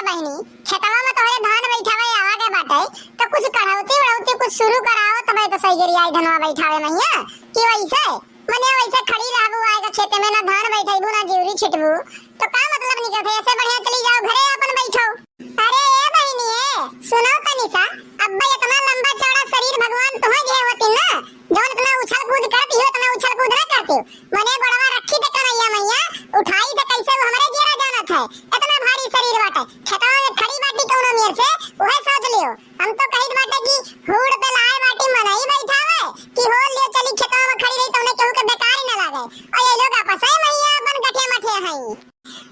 बहनी खेतवा में तोहरे धान बैठावे आवा के बाटे तो कुछ कढ़ौती वढ़ौती कुछ शुरू कराओ तबे तो सही गिरी आई धनवा बैठावे मैया कि वैसे मने वैसे खड़ी रहबू आएगा खेते में ना धान बैठेबू ना जीवरी छिटबू तो का मतलब निकलत है। ऐसे बढ़िया चली जाओ घरे अपन बैठो। अरे ए बहनी ए सुनो तनी सा अब्बा इतना लंबा चौड़ा शरीर भगवान तुम्हें दिए होती ना जौन इतना उछल कूद करती हो इतना उछल कूद ना करती हो मने बड़वा रखी ते कन्हैया मैया उठाई ते कैसे वो हमरे जीरा जानत है इतना भारी शरीर बाटे खेतवा में खड़ी बाटी कौनो मेर से ओहे सोच लियो। हम तो कहित बाटे कि हुड़ पे लाए बाटी मनई बैठावे कि हो लियो चली खेतवा में खड़ी रही तौने केहू के बेकार ही ना लागे और ये लोग आपस में मैया अपन गठे मठे हई।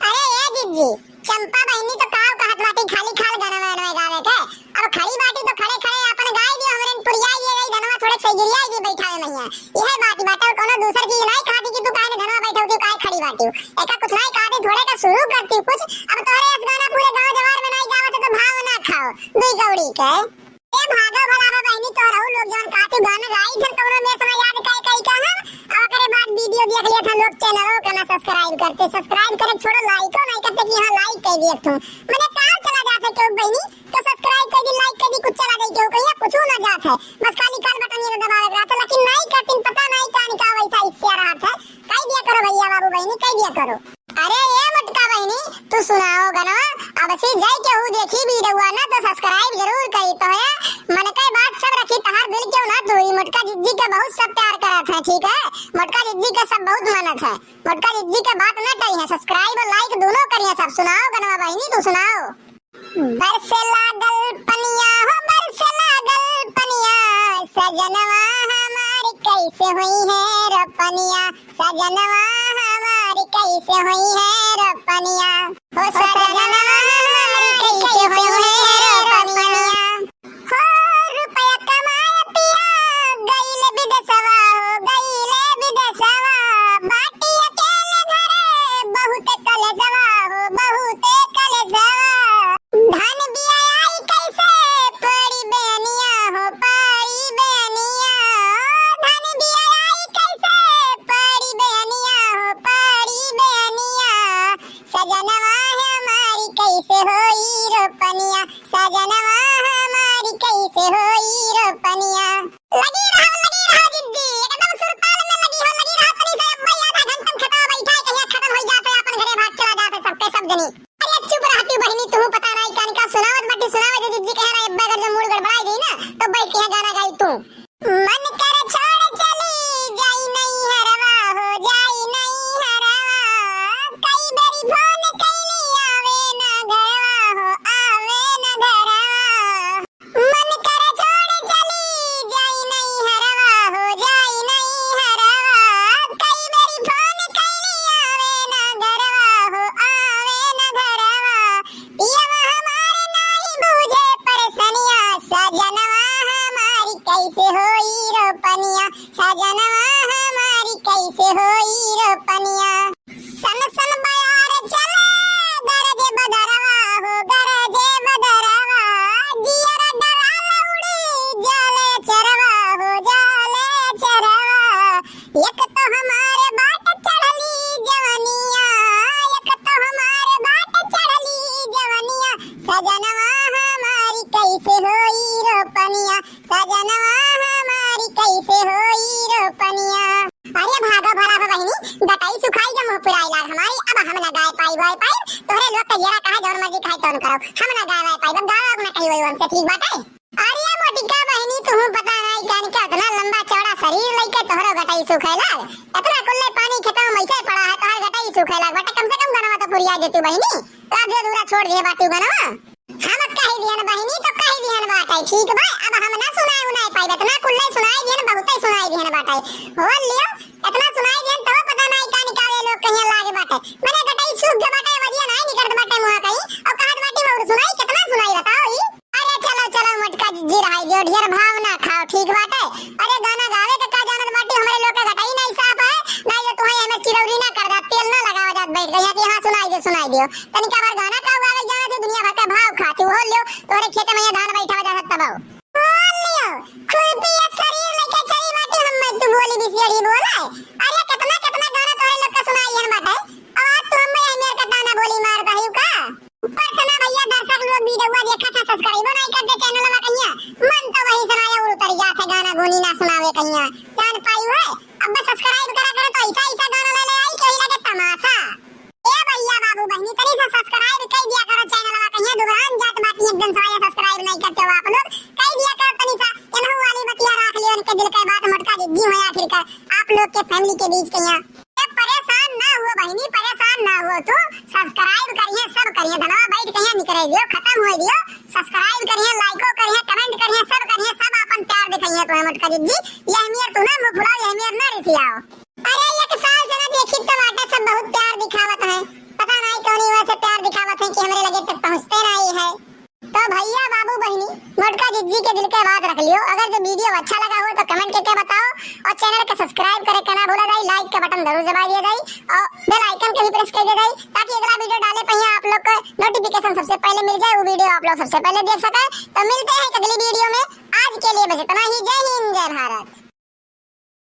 अरे ए जिज्जी चंपा बहनी तो काव कहत बाटी खाली खाल गाना में गावे के अब खड़ी बाटी तो खड़े खड़े अपन गाय दियो हमरे पुरियाई ये गई धनवा थोड़े सही गिरियाई जी बैठावे मैया यह बात बाटे कोनो दूसर चीज नहीं खाती कि तू काहे ने धनवा बैठावती काहे खड़ी बाटी एका कुछ नहीं खाती थोड़े का शुरू करती कुछ अब तोरे इस गाना पूरे गांव जवार में नहीं गावत तो भाव ना खाओ दुई गौड़ी के ए भागो भलावा बहनी तो रहू लोग जवन कातू गाना गाई थन कोनो में समय याद काई काई का हम और करे बाद वीडियो देख लिया था लोग चैनल को ना सब्सक्राइब करते सब्सक्राइब करे छोड़ो लाइक नहीं करते कि हां लाइक कर दिए तुम मैंने कहां चला जाते क्यों बहनी तो सब्सक्राइब कर दी लाइक कर दी कुछ चला दे क्यों कहिया कुछ ना जात है बस खाली काल बटन ये दबावे रहा था लेकिन नहीं करती पता नहीं का निका वैसा इससे रहा था कह दिया करो भैया बाबू बहनी कह दिया करो। अरे ये मटका बहनी तू सुनाओ गाना अब से जाई के हूं देखी वीडियो ना तो सब्सक्राइब जरूर करी तो है मन के बात सब रखी तहार दिल क्यों ना तू मटका जिज्जी के बहुत सब प्यार करत है ठीक है मटका जिज्जी के सब बहुत मानत है मटका जिज्जी के बात ना कही है सब्सक्राइब और लाइक दोनों करिए सब सुनाओ गाना बहनी तू सुनाओ। बरसे लागल पनिया हो बरसे लागल पनिया सजनवा हमारी कैसे हुई है रपनिया सजनवा हमारी कैसे हुई है रपनिया हो सजनवा हमारी कैसे हुई है रपनिया हो रुपया कमाए पिया गईले विदेशवा हो गईले विदेशवा बाटी अकेले घरे बहुत कलेजवा हो बहुत कलेजवा धान बिया आई कैसे पड़ी बेनिया हो पड़ी बेनिया धान बिया आई कैसे पड़ी बेनिया हो पड़ी बेनिया सजनवा हमारी कैसे होई रोपनिया सजनवा हमारी कैसे होई रोपनिया। लगी रहो जिद्दी एकदम सुरताल में लगी रहो तनी से भैया आधा घंटा खता बैठा कहिया खत्म हो जाते अपन घरे भाग चला जाते सबके सब जनी। अरे चुप रहती बहनी तू पता नहीं का सुनावत बट्टी सुनावे जिज्जी कह रहा है अब्बा अगर जो मूड गड़बड़ाई गई ना तो बैठ के गाना गाई तू मन करे छोड़ चली जाई नहीं हरवा हो जाई नहीं हरवा कई बेरी फोन कैली आवे ना घरवा हो आवे ना घरवा मन करे छोड़ चली जाई नहीं हरवा हो जाई नहीं हरवा कई बेरी फोन कैली आवे ना घरवा हो आवे ना घरवा पियवा हमारे नहीं बूझे परसनिया सजनवा हमारी कैसे होई रोपनिया सजनवा हमारी कैसे होई रोपनिया सन सन बयार चले गरजे बदरवा हो गरजे बदरवा जियर डराल उड़ी जाले चरवा हो जाले चरवा एक तो हमारे बाट चढ़ली जवनिया एक तो हमारे बाट चढ़ली जवनिया सजनवा हमारी कैसे होई रोपनिया सजनवा हमारी कैसे होई रोपनिया। अरे भागो भला हो बहनी गटाई सुखाई के मुंह पुराई लाग हमारी अब हम ना गाय पाई भाई पाई तोरे लोग के जरा कहा जौन मर्जी खाई तौन करो हम ना गाय पाई अब गाय अपना कही होई हमसे ठीक बात है। अरे मोटिका बहनी तू पता नहीं कान का इतना लंबा चौड़ा शरीर लेके तोहरो गटाई सुखाई लाग इतना कुल्ले पानी खेतों में ऐसे पड़ा है तोहर गटाई सुखाई लाग बट कम से कम गनवा तो पुरिया देती बहनी अब जो दूरा छोड़ दे बातू गनवा हम कही दियन बहनी तो कही दियन बात है ठीक बा अब हम ना सुनाए उनाए पाई इतना कुल्ले सुनाई दियन बहुत ही सुनाई दियन बात है हो लियो इतना सुनाई दियन तो पता नहीं का निकाले लोग कहीं लागे बात है मैंने गटाई सूख के बात है वजिया नहीं निकलत बात है मुंह कहीं और कहत बाटी और सुनाई कितना सुनाई बताओ ई। अरे चलो चलो मटका जी रहाई जो ढेर भाव ना खाओ ठीक बात है। अरे गाना गावे के का जानत बाटी हमरे लोग के गटाई नहीं साफ है नहीं जो तुम्हें हमें चिरौरी ना कर दा तेल ना लगावा जात बैठ गया कि हां सुनाई दियो तनिका बार गाना का गावे जाना तो दुनिया भर का भाव खाती हो लियो तोरे खेत में धान बैठा जा सकता बाऊ हो लियो खुरपी शरीर लेके चली बाटी हम तू बोली बिसियड़ी बोला अरे कितना कितना गाना तोरे लोग का सुनाई हन बाटे अब आज तू हम मेरे का गाना बोली मार दहियो का ऊपर से ना भैया दर्शन सब्सक्राइब नहीं करते चैनल में कहिया मन तो वही सुनाया और उतर जाते गाना गोनी ना सुनावे कहिया जान पायु है अब सब्सक्राइब करा करे तो ऐसा ऐसा गाना ले ले आई कहीं लगे तमाशा ए भैया बाबू बहनी तरी से सब्सक्राइब कर दिया करो चैनल में कहिया दुबरान जात बाकी एकदम साया सब्सक्राइब नहीं करते हो आप लोग कर दिया करो तनी सा इनहु वाली बतिया रख लियो इनके दिल के बात मटका जिद्दी हो आखिरकार आप लोग के फैमिली के बीच कहिया परेशान ना हुआ बहनी परेशान ना हुआ तू सब्सक्राइब करिए सब करिए धनवा बैठ कहिया निकरे दियो खत्म हो दियो सब्सक्राइब करिए लाइको करिए कमेंट करिए सब अपन प्यार दिखाइए तो मटका जिद्दी यहमियर तू ना मुंह फुलाओ यहमियर ना रिसियाओ अरे एक साल से ना देखी तो वाटा सब बहुत प्यार दिखावत है पता नहीं कौन वैसे प्यार दिखावत है कि हमरे लगे तक पहुंचते नहीं है तो भैया बाबू बहनी मटका जिद्दी के दिल के बात रख लियो अगर जो वीडियो अच्छा लगा हो तो कमेंट करके बताओ और चैनल को सब्सक्राइब करे करना भूला जाए लाइक का बटन जरूर दबा दिया जाए और बेल आइकन को भी प्रेस कर दिया जाए ताकि अगला वीडियो डाले पहिया आप लोग को नोटिफिकेशन सबसे पहले मिल जाए वो वीडियो आप लोग सबसे पहले देख सके तो मिलते हैं अगली वीडियो में आज के लिए बस इतना ही जय हिंद जय भारत।